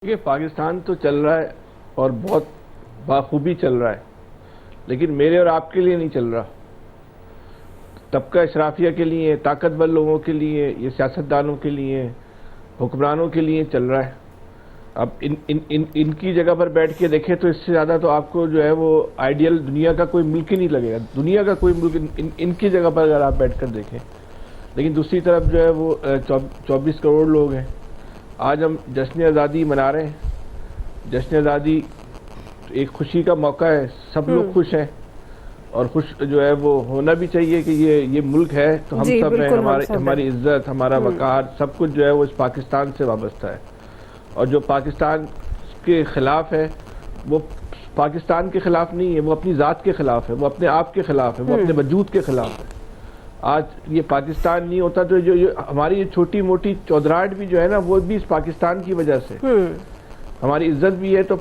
دیکھیے پاکستان تو چل رہا ہے اور بہت بخوبی چل رہا ہے، لیکن میرے اور آپ کے لیے نہیں چل رہا۔ طبقہ اشرافیہ کے لیے، طاقتور لوگوں کے لیے، یہ سیاستدانوں کے لیے، حکمرانوں کے لیے چل رہا ہے۔ اب ان کی جگہ پر بیٹھ کے دیکھیں تو اس سے زیادہ تو آپ کو جو ہے وہ آئیڈیل دنیا کا کوئی ملک ہی نہیں لگے گا۔ دنیا کا کوئی ملک ان کی جگہ پر اگر آپ بیٹھ کر دیکھیں، لیکن دوسری طرف جو ہے وہ 24 کروڑ لوگ ہیں۔ آج ہم جشن آزادی منا رہے ہیں۔ جشن آزادی ایک خوشی کا موقع ہے، سب لوگ خوش ہیں اور خوش جو ہے وہ ہونا بھی چاہیے کہ یہ ملک ہے تو ہم سب ہیں، ہماری عزت، ہمارا وقار، سب کچھ جو ہے وہ اس پاکستان سے وابستہ ہے۔ اور جو پاکستان کے خلاف ہے وہ پاکستان کے خلاف نہیں ہے، وہ اپنی ذات کے خلاف ہے، وہ اپنے آپ کے خلاف ہے، وہ اپنے وجود کے خلاف ہے۔ آج یہ پاکستان نہیں ہوتا تو جو ہماری یہ چھوٹی موٹی چودراہٹ بھی جو ہے نا وہ بھی اس پاکستان کی وجہ سے، ہماری عزت بھی ہے تو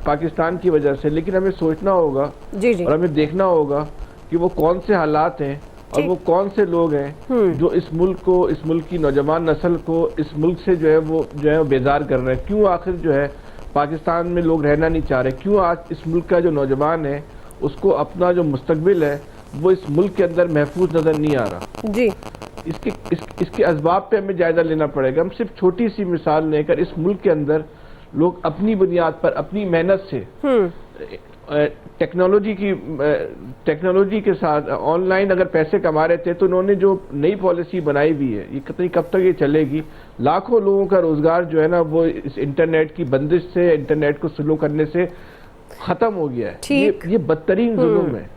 پاکستان کی وجہ سے۔ لیکن ہمیں سوچنا ہوگا اور ہمیں دیکھنا ہوگا کہ وہ کون سے حالات ہیں اور وہ کون سے لوگ ہیں جو اس ملک کو، اس ملک کی نوجوان نسل کو اس ملک سے جو ہے وہ بیزار کر رہے ہیں۔ کیوں آخر جو ہے پاکستان میں لوگ رہنا نہیں چاہ رہے؟ کیوں آج اس ملک کا جو نوجوان ہے اس کو اپنا جو مستقبل ہے وہ اس ملک کے اندر محفوظ نظر نہیں آ رہا؟ اس کے اسباب پہ ہمیں جائزہ لینا پڑے گا۔ ہم صرف چھوٹی سی مثال لے کر اس ملک کے اندر لوگ اپنی بنیاد پر، اپنی محنت سے، ٹیکنالوجی کے ساتھ آن لائن اگر پیسے کما رہے تھے تو انہوں نے جو نئی پالیسی بنائی بھی ہے، یہ کب تک یہ چلے گی؟ لاکھوں لوگوں کا روزگار جو ہے نا وہ اس انٹرنیٹ کی بندش سے، انٹرنیٹ کو سلو کرنے سے ختم ہو گیا ہے۔ یہ بدترین ظلم ہے۔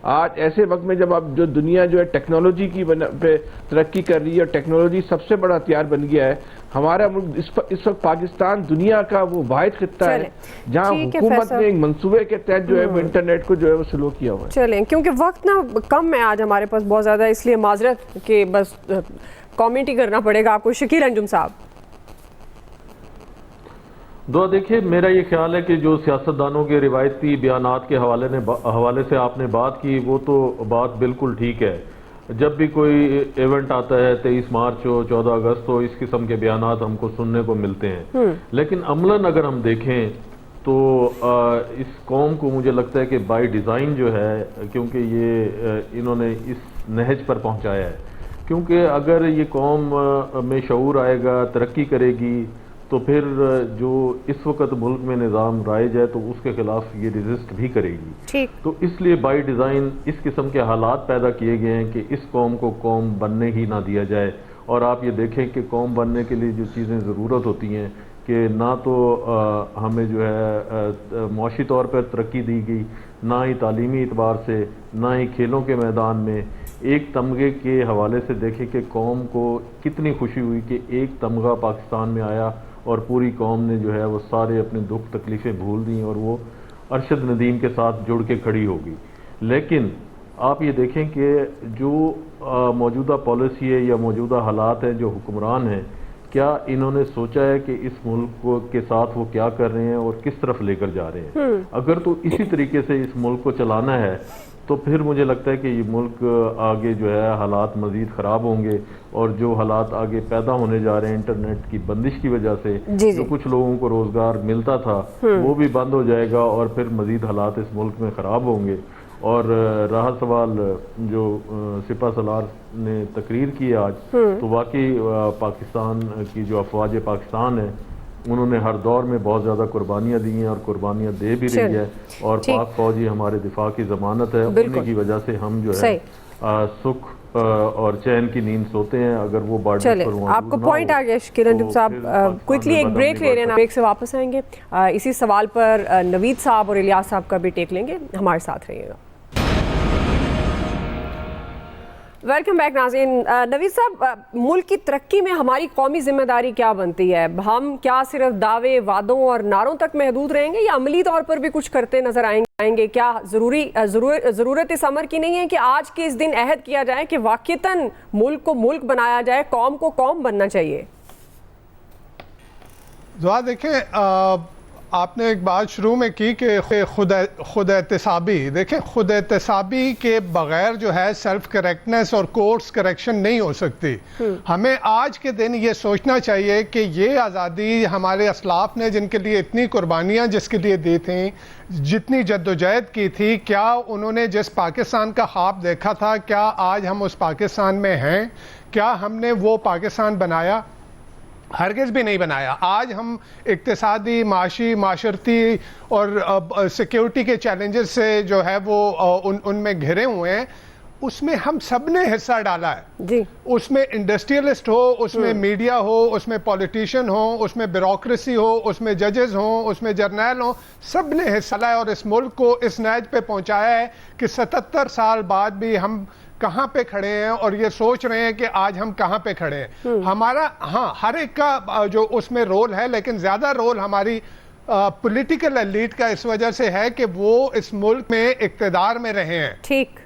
آج ایسے وقت میں جب آپ جو دنیا جو ہے ٹیکنالوجی کی پہ ترقی کر رہی ہے اور ٹیکنالوجی سب سے بڑا ہتھیار بن گیا ہے، ہمارا ملک اس وقت پاکستان دنیا کا وہ واحد خطہ ہے جہاں حکومت نے ایک منصوبے کے تحت جو ہے وہ انٹرنیٹ کو جو ہے وہ سلو کیا ہوا ہے۔ چلیں، کیونکہ وقت نا کم ہے آج ہمارے پاس بہت زیادہ، اس لیے معذرت کہ بس کامنٹ ہی کرنا پڑے گا آپ کو۔ شکیل انجم صاحب دعا، دیکھیں میرا یہ خیال ہے کہ جو سیاستدانوں کے روایتی بیانات کے حوالے سے آپ نے بات کی وہ تو بات بالکل ٹھیک ہے۔ جب بھی کوئی ایونٹ آتا ہے، 23 مارچ ہو، 14 اگست ہو، اس قسم کے بیانات ہم کو سننے کو ملتے ہیں، لیکن عملاً اگر ہم دیکھیں تو اس قوم کو مجھے لگتا ہے کہ بائی ڈیزائن جو ہے، کیونکہ یہ انہوں نے اس نہج پر پہنچایا ہے، کیونکہ اگر یہ قوم میں شعور آئے گا، ترقی کرے گی، تو پھر جو اس وقت ملک میں نظام رائج ہے تو اس کے خلاف یہ ریزسٹ بھی کرے گی۔ تو اس لیے بائی ڈیزائن اس قسم کے حالات پیدا کیے گئے ہیں کہ اس قوم کو قوم بننے ہی نہ دیا جائے۔ اور آپ یہ دیکھیں کہ قوم بننے کے لیے جو چیزیں ضرورت ہوتی ہیں کہ نہ تو ہمیں جو ہے معاشی طور پر ترقی دی گئی، نہ ہی تعلیمی اعتبار سے، نہ ہی کھیلوں کے میدان میں۔ ایک تمغے کے حوالے سے دیکھیں کہ قوم کو کتنی خوشی ہوئی کہ ایک تمغہ پاکستان میں آیا اور پوری قوم نے جو ہے وہ سارے اپنے دکھ تکلیفیں بھول دیں اور وہ ارشد ندیم کے ساتھ جڑ کے کھڑی ہوگی۔ لیکن آپ یہ دیکھیں کہ جو موجودہ پالیسی ہے یا موجودہ حالات ہیں، جو حکمران ہیں، کیا انہوں نے سوچا ہے کہ اس ملک کے ساتھ وہ کیا کر رہے ہیں اور کس طرف لے کر جا رہے ہیں؟ اگر تو اسی طریقے سے اس ملک کو چلانا ہے تو پھر مجھے لگتا ہے کہ یہ ملک آگے جو ہے حالات مزید خراب ہوں گے، اور جو حالات آگے پیدا ہونے جا رہے ہیں انٹرنیٹ کی بندش کی وجہ سے، جو کچھ لوگوں کو روزگار ملتا تھا وہ بھی بند ہو جائے گا اور پھر مزید حالات اس ملک میں خراب ہوں گے۔ اور رہا سوال جو سپہ سالار نے تقریر کی آج، تو واقعی پاکستان کی جو افواج پاکستان ہے انہوں نے ہر دور میں بہت زیادہ قربانیاں دی ہیں اور قربانیاں دے بھی رہی ہے، اور پاک فوجی ہمارے دفاع کی ضمانت ہے، انہیں کی وجہ سے ہم جو ہے سکھ اور چین کی نیند سوتے ہیں۔ اگر وہ بارڈر پر موجود آپ کو پوائنٹ آ گیا شکیل انجم صاحب، کوئکلی ایک بریک لے رہے ہیں، بریک سے واپس آئیں گے، اسی سوال پر نوید صاحب اور الیاس صاحب کا بھی ٹیک لیں گے، ہمارے ساتھ رہیے گا۔ ویلکم بیک ناظرین۔ نوید صاحب، ملک کی ترقی میں ہماری قومی ذمہ داری کیا بنتی ہے؟ ہم کیا صرف دعوے، وعدوں اور نعروں تک محدود رہیں گے یا عملی طور پر بھی کچھ کرتے نظر آئیں گے؟ کیا ضرورت اس امر کی نہیں ہے کہ آج کے اس دن عہد کیا جائے کہ واقعتاً ملک کو ملک بنایا جائے، قوم کو قوم بننا چاہیے؟ دعا، دیکھیں آپ نے ایک بات شروع میں کی کہ خود احتسابی، دیکھیں خود احتسابی کے بغیر جو ہے سیلف کریکٹنس اور کورس کریکشن نہیں ہو سکتی. ہمیں آج کے دن یہ سوچنا چاہیے کہ یہ آزادی ہمارے اسلاف نے جن کے لیے اتنی قربانیاں جس کے لیے دی تھیں، جتنی جدوجہد کی تھی، کیا انہوں نے جس پاکستان کا خواب دیکھا تھا کیا آج ہم اس پاکستان میں ہیں؟ کیا ہم نے وہ پاکستان بنایا؟ ہرگز بھی نہیں بنایا. آج ہم اقتصادی، معاشی، معاشرتی اور سیکیورٹی کے چیلنجز سے جو ہے وہ ان میں گھرے ہوئے ہیں. اس میں ہم سب نے حصہ ڈالا ہے. جی اس میں انڈسٹریلسٹ ہو، اس میں میڈیا ہو، اس میں پولیٹیشین ہو، اس میں بیوروکریسی ہو، اس میں ججز ہوں، اس میں جرنیل ہوں، سب نے حصہ لایا اور اس ملک کو اس نہج پہ پہنچایا ہے کہ 77 سال بعد بھی ہم کہاں پہ کھڑے ہیں اور یہ سوچ رہے ہیں کہ آج ہم کہاں پہ کھڑے ہیں. ہمارا ہر ایک کا جو اس میں رول ہے، لیکن زیادہ رول ہماری پولیٹیکل ایلیٹ کا اس وجہ سے ہے کہ وہ اس ملک میں اقتدار میں رہے ہیں. ٹھیک.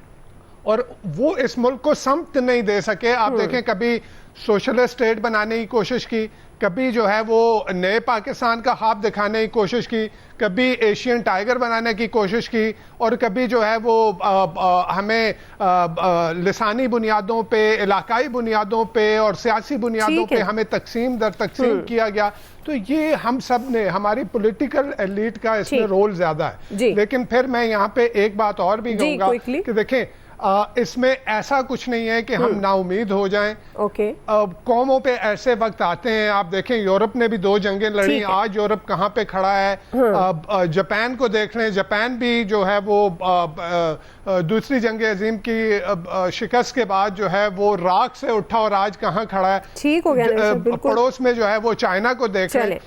اور وہ اس ملک کو سمت نہیں دے سکے. آپ دیکھیں کبھی سوشلسٹ اسٹیٹ بنانے کی کوشش کی، کبھی جو ہے وہ نئے پاکستان کا خواب دکھانے کی کوشش کی، کبھی ایشین ٹائیگر بنانے کی کوشش کی، اور کبھی جو ہے وہ ہمیں لسانی بنیادوں پہ، علاقائی بنیادوں پہ اور سیاسی بنیادوں پہ ہمیں تقسیم در تقسیم کیا گیا. تو یہ ہم سب نے، ہماری پولیٹیکل ایلیٹ کا اس میں رول زیادہ ہے. لیکن پھر میں یہاں پہ ایک بات اور بھی کہوں گا کہ دیکھیں اس میں ایسا کچھ نہیں ہے کہ ہم نا امید ہو جائیں. قوموں پہ ایسے وقت آتے ہیں، آپ دیکھیں یورپ نے بھی 2 جنگیں لڑی، آج یورپ کہاں پہ کھڑا ہے. جاپان کو دیکھ لیں، جاپان بھی جو ہے وہ دوسری جنگ عظیم کی شکست کے بعد جو ہے وہ راکھ سے اٹھا اور آج کہاں کھڑا ہے. ٹھیک ہو گیا. پڑوس میں جو ہے وہ چائنا کو دیکھ لیں.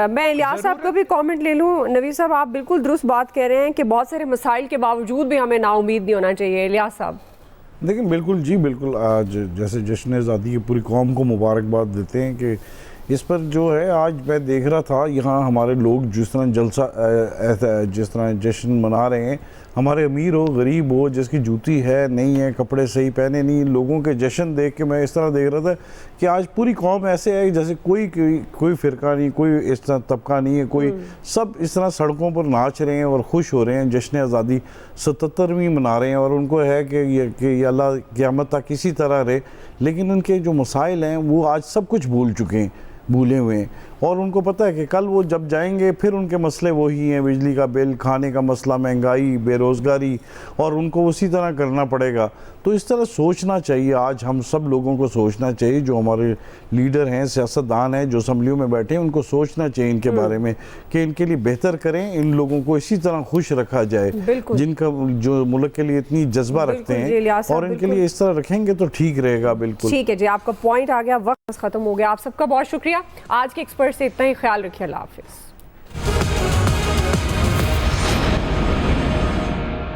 میں الیاس صاحب کا بھی کامنٹ لے لوں. نوید صاحب آپ بالکل درست بات کہہ رہے ہیں کہ بہت سارے مسائل کے باوجود بھی ہمیں نا امید نہیں ہونا چاہیے. الیاس صاحب دیکھیں بالکل جی بالکل. آج جیسے جشن آزادی کی پوری قوم کو مبارکباد دیتے ہیں کہ اس پر جو ہے آج میں دیکھ رہا تھا یہاں ہمارے لوگ جس طرح جشن منا رہے ہیں، ہمارے امیر ہو غریب ہو، جس کی جوتی ہے نہیں ہے، کپڑے صحیح پہنے نہیں، لوگوں کے جشن دیکھ کے میں اس طرح دیکھ رہا تھا کہ آج پوری قوم ایسے ہے جیسے کوئی فرقہ نہیں، کوئی اس طرح طبقہ نہیں ہے، کوئی سب اس طرح سڑکوں پر ناچ رہے ہیں اور خوش ہو رہے ہیں. جشن آزادی 77ویں منا رہے ہیں اور ان کو ہے کہ یہ اللہ قیامت تک اسی طرح رہے. لیکن ان کے جو مسائل ہیں وہ آج سب کچھ بھولے ہوئے ہیں اور ان کو پتہ ہے کہ کل وہ جب جائیں گے پھر ان کے مسئلے وہی ہیں، بجلی کا بل، کھانے کا مسئلہ، مہنگائی، بے روزگاری، اور ان کو اسی طرح کرنا پڑے گا. تو اس طرح سوچنا چاہیے. آج ہم سب لوگوں کو سوچنا چاہیے، جو ہمارے لیڈر ہیں، سیاستدان ہیں، جو اسمبلیوں میں بیٹھے ہیں، ان کو سوچنا چاہیے ان کے بارے میں کہ ان کے لیے بہتر کریں. ان لوگوں کو اسی طرح خوش رکھا جائے جن کا جو ملک کے لیے اتنی جذبہ رکھتے ہیں، اور ان کے لیے اس طرح رکھیں گے تو ٹھیک رہے گا. بالکل ٹھیک ہے جی. آپ کا پوائنٹ آ گیا، وقت ختم ہو گیا. آپ سب کا بہت شکریہ. آج کے ایکسپرٹ سے اتنا ہی. خیال رکھیے. اللہ حافظ.